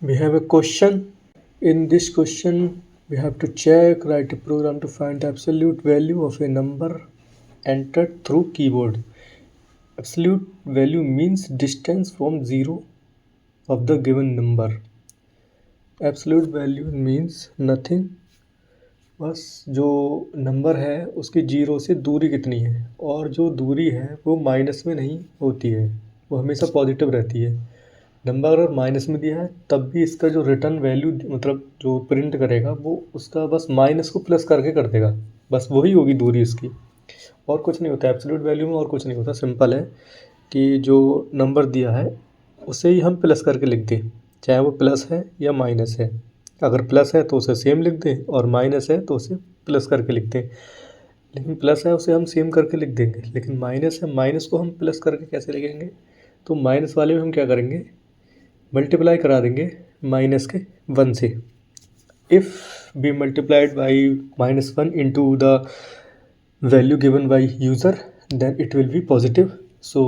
We have a question. In this question, we have to write a program to find the absolute value of a number entered through keyboard. Absolute value means distance from zero of the given number. Absolute value means nothing, बस जो number है उसकी zero से दूरी कितनी है, और जो दूरी है वो माइनस में नहीं होती है, वो हमेशा पॉजिटिव रहती है। नंबर अगर माइनस में दिया है तब भी इसका जो रिटर्न वैल्यू मतलब जो प्रिंट करेगा वो उसका बस माइनस को प्लस करके कर देगा, बस वही होगी दूरी इसकी, और कुछ नहीं होता एब्सोल्यूट वैल्यू में, और कुछ नहीं होता। सिंपल है कि जो नंबर दिया है उसे ही हम प्लस करके लिख दें, चाहे वो प्लस है या माइनस है। अगर प्लस है तो उसे सेम लिख दें, और माइनस है तो उसे प्लस करके लिख दें। लेकिन प्लस है उसे हम सेम करके लिख देंगे, लेकिन माइनस है, माइनस को हम प्लस करके कैसे लिखेंगे? तो माइनस वाले में हम क्या करेंगे, मल्टीप्लाई करा देंगे माइनस के 1 से। If B multiplied by -1 into the value given by user, then it will be positive, so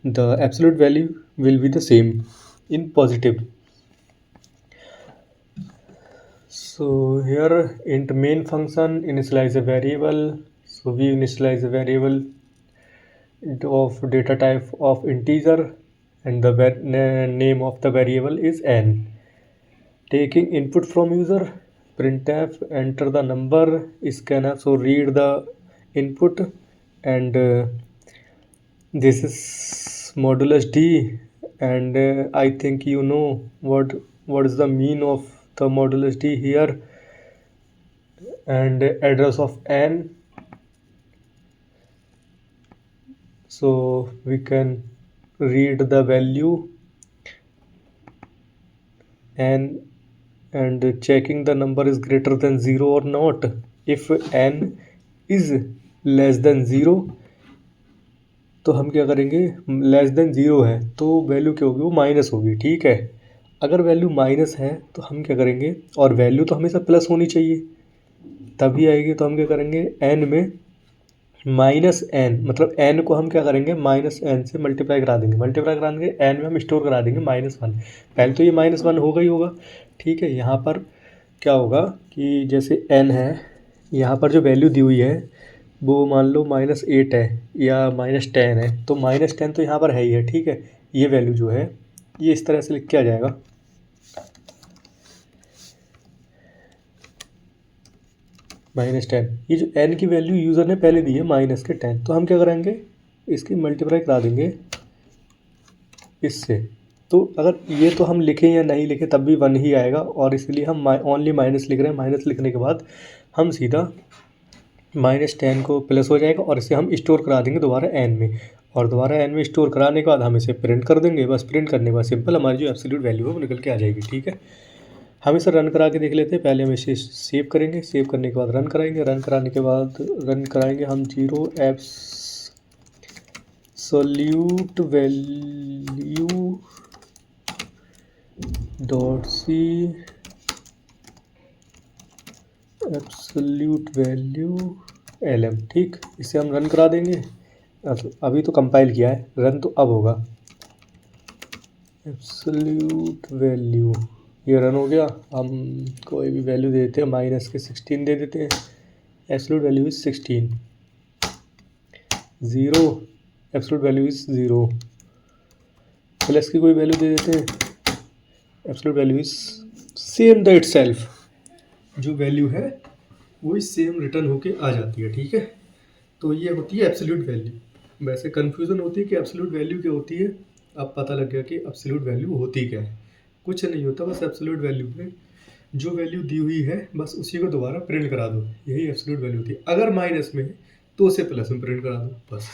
the absolute value will be the same in positive. So here int main function initialize a variable, so we initialize a variable of data type of integer, and the name of the variable is n. Taking input from user, printf enter the number, scanf so read the input, and this is modulus d, and I think you know what is the mean of the modulus d here, and address of n, so we can read the value and checking the number is greater than 0 or not. If n is less than 0 तो हम क्या करेंगे, less than 0 है तो value क्या होगी, वो minus होगी, ठीक है। अगर वैल्यू माइनस है तो हम क्या करेंगे, और वैल्यू तो हमेशा प्लस होनी चाहिए तभी आएगी, तो हम क्या करेंगे, n में -n, मतलब n को हम क्या करेंगे, -n से मल्टीप्लाई करा देंगे, मल्टीप्लाई करा देंगे n में हम स्टोर करा देंगे -1। पहले तो ये -1 होगा ही होगा, ठीक है। यहाँ पर क्या होगा कि जैसे n है, यहाँ पर जो वैल्यू दी हुई है वो मान लो -8 है या -10 है, तो -10 तो यहाँ पर है ही है, ठीक है। ये वैल्यू जो है ये इस तरह से लिख के आ जाएगा, -10। ये जो n की वैल्यू यूज़र ने पहले दी है -10, तो हम क्या करेंगे, इसकी मल्टीप्लाई करा देंगे इससे। तो अगर ये तो हम लिखें या नहीं लिखें तब भी 1 ही आएगा, और इसलिए हम ओनली माइनस लिख रहे हैं। माइनस लिखने के बाद हम सीधा -10 को प्लस हो जाएगा, और इसे हम स्टोर करा देंगे दोबारा n में, और दोबारा n में स्टोर कराने के बाद हम इसे प्रिंट कर देंगे। बस प्रिंट करने के बाद सिंपल हमारी जो एब्सोल्यूट वैल्यू है वो निकल के आ जाएगी, ठीक है। हम इसे रन करा के देख लेते हैं। पहले हम इसे सेव करेंगे, सेव करने के बाद रन कराएंगे, रन कराने के बाद रन कराएंगे हम 0 absolute value .c absolute value lm, ठीक। इसे हम रन करा देंगे। अभी तो कंपाइल किया है, रन तो अब होगा। एब्सोल्यूट वैल्यू, ये रन हो गया। हम कोई भी वैल्यू दे देते हैं, -16 दे देते हैं। Absolute value is 16, 0 absolute value is 0, plus की कोई वैल्यू दे देते हैं, absolute value is same the itself, जो वैल्यू है वही सेम रिटर्न होके आ जाती है, ठीक है। तो ये होती है एब्सोल्यूट वैल्यू। वैसे कन्फ्यूज़न होती है कि एब्सोल्यूट वैल्यू क्या होती है, अब पता लग गया कि एब्सोल्यूट वैल्यू होती क्या है। कुछ नहीं होता, बस एब्सोल्यूट वैल्यू पे जो वैल्यू दी हुई है बस उसी को दोबारा प्रिंट करा दो, यही एब्सोल्यूट वैल्यू होती है। अगर माइनस में है तो उसे प्लस में प्रिंट करा दो, बस।